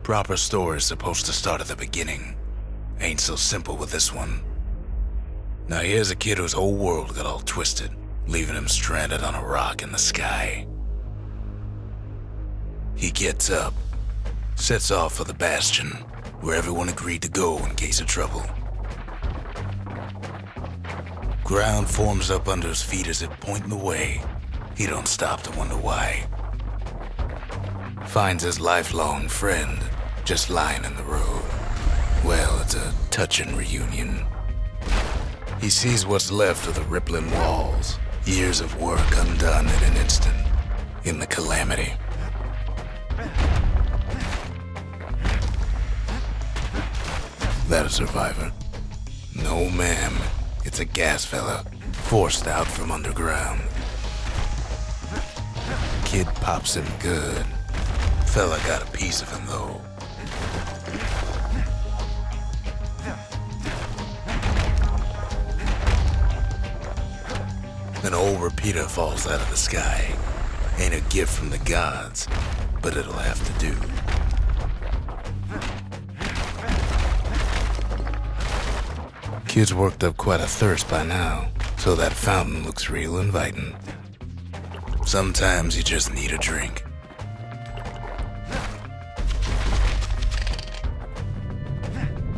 Proper story's supposed to start at the beginning. Ain't so simple with this one. Now here's a kid whose whole world got all twisted, leaving him stranded on a rock in the sky. He gets up, sets off for the bastion, where everyone agreed to go in case of trouble. Ground forms up under his feet as it pointing the way. He don't stop to wonder why. Finds his lifelong friend just lying in the road. Well, it's a touching reunion. He sees what's left of the rippling walls, years of work undone in an instant, in the calamity. That a survivor? No, ma'am. It's a gas fella, forced out from underground. Kid pops him good. Fella got a piece of him, though. An old repeater falls out of the sky. Ain't a gift from the gods, but it'll have to do. Kid's worked up quite a thirst by now, so that fountain looks real inviting. Sometimes you just need a drink.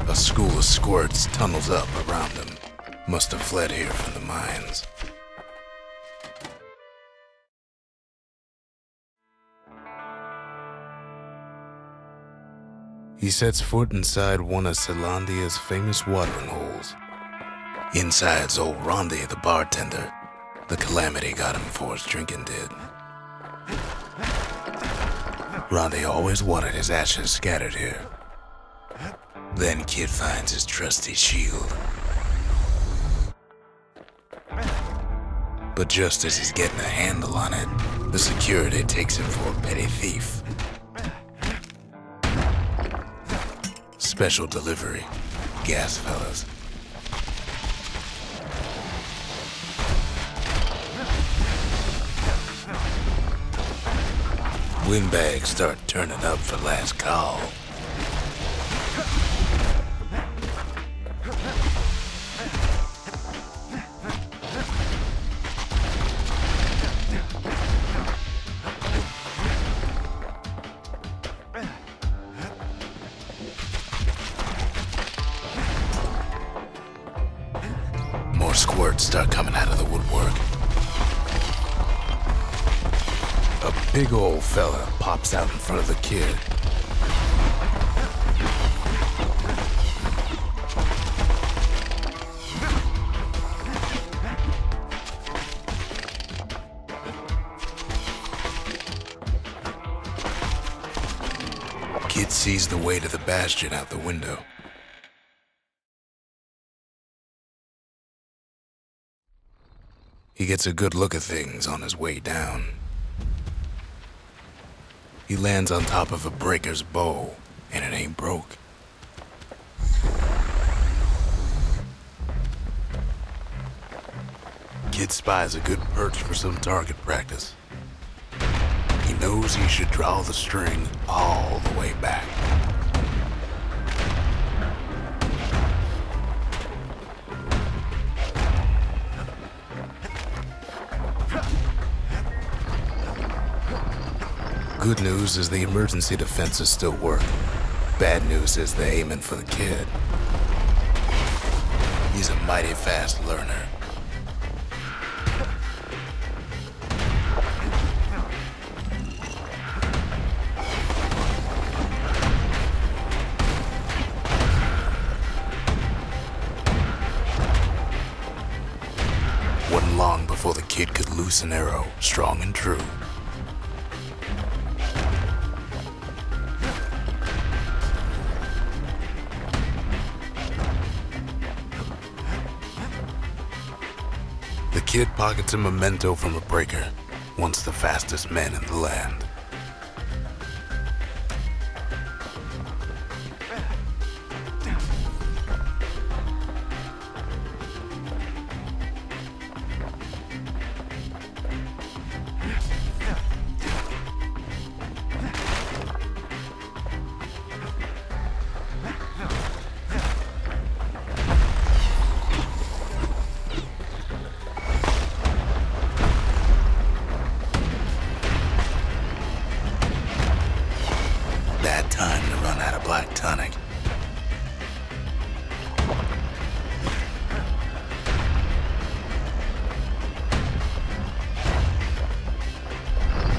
A school of squirts tunnels up around him. Must have fled here from the mines. He sets foot inside one of Zealandia's famous watering holes. Inside's old Rondi, the bartender. The calamity got him before his drinking did. Rondi always wanted his ashes scattered here. Then Kid finds his trusty shield. But just as he's getting a handle on it, the security takes him for a petty thief. Special delivery, gas fellas. Windbags start turning up for last call. More squirts start coming out of the woodwork. A big old fella pops out in front of the kid. Kid sees the way to the bastion out the window. He gets a good look at things on his way down. He lands on top of a breaker's bow, and it ain't broke. Kid spies a good perch for some target practice. He knows he should draw the string all the way back. Good news is the emergency defenses still work. Bad news is they're aiming for the kid. He's a mighty fast learner. come long before the kid could loose an arrow, strong and true. The kid pockets a memento from a breaker, once the fastest man in the land. Time to run out of black tonic.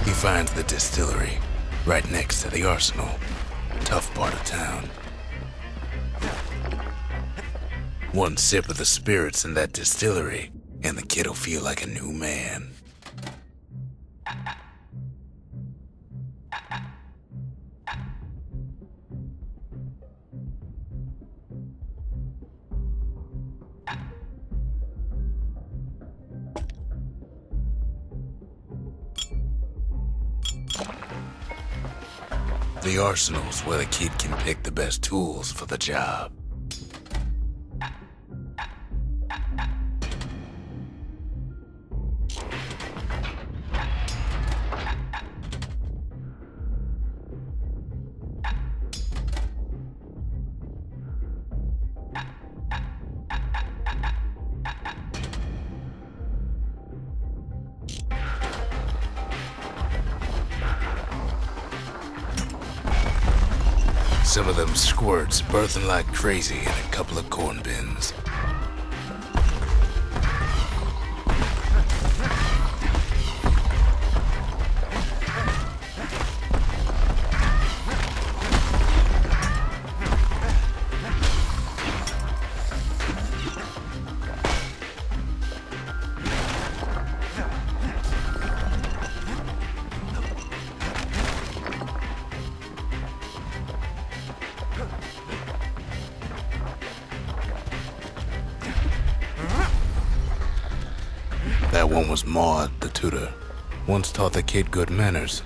He finds the distillery, right next to the arsenal. Tough part of town. One sip of the spirits in that distillery, and the kid'll feel like a new man. The arsenal's where the kid can pick the best tools for the job. Some of them squirts birthing like crazy in a couple of corn bins. That one was Maud, the tutor. Once taught the kid good manners.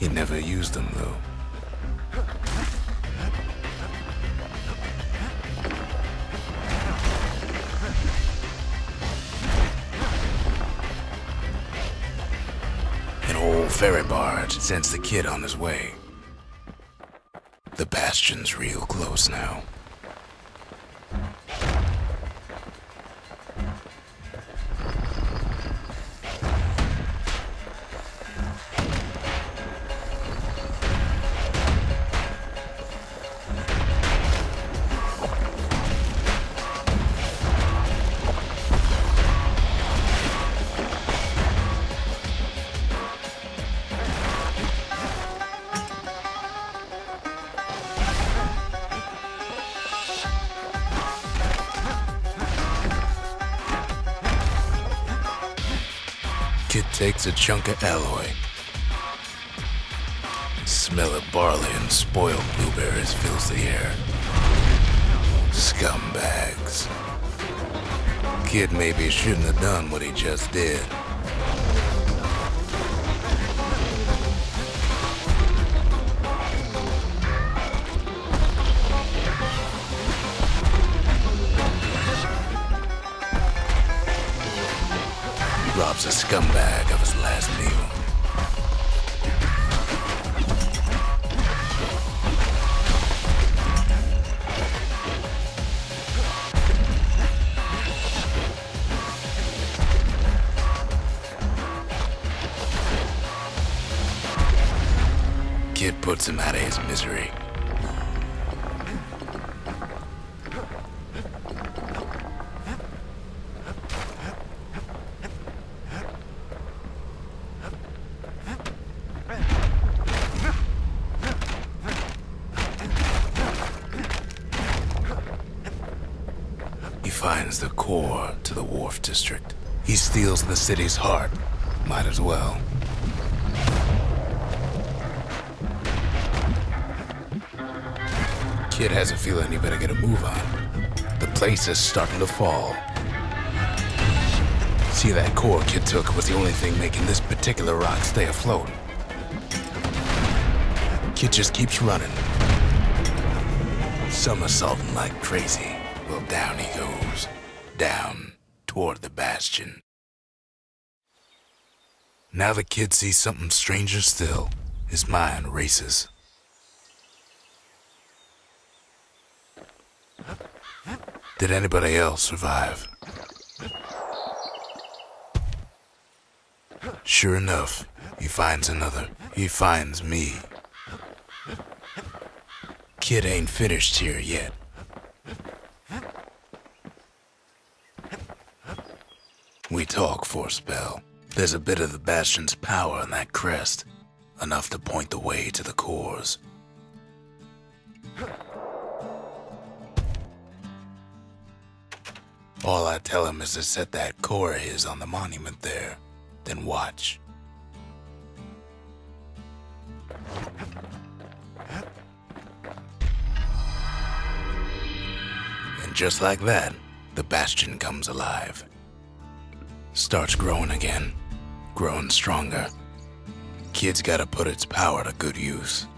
He never used them, though. An old ferry barge sends the kid on his way. The bastion's real close now. Kid takes a chunk of alloy. Smell of barley and spoiled blueberries fills the air. Scumbags. Kid maybe shouldn't have done what he just did. Robs a scumbag of his last meal. Kid puts him out of his misery. He finds the core to the wharf district. He steals the city's heart. Might as well. Kid has a feeling he better get a move on. The place is starting to fall. See, that core Kid took was the only thing making this particular rock stay afloat. Kid just keeps running, somersaulting like crazy. Well, down he goes. Down toward the bastion. Now the Kid sees something stranger still. His mind races. Did anybody else survive? Sure enough, he finds another. He finds me. Kid ain't finished here yet. We talk for a spell. There's a bit of the bastion's power in that crest, enough to point the way to the cores. All I tell him is to set that core of his on the monument there, then watch. And just like that, the bastion comes alive. Starts growing again, growing stronger. Kid's gotta put its power to good use.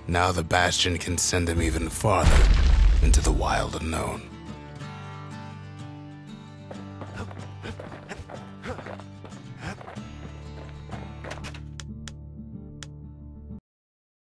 Now the bastion can send him even farther into the wild unknown.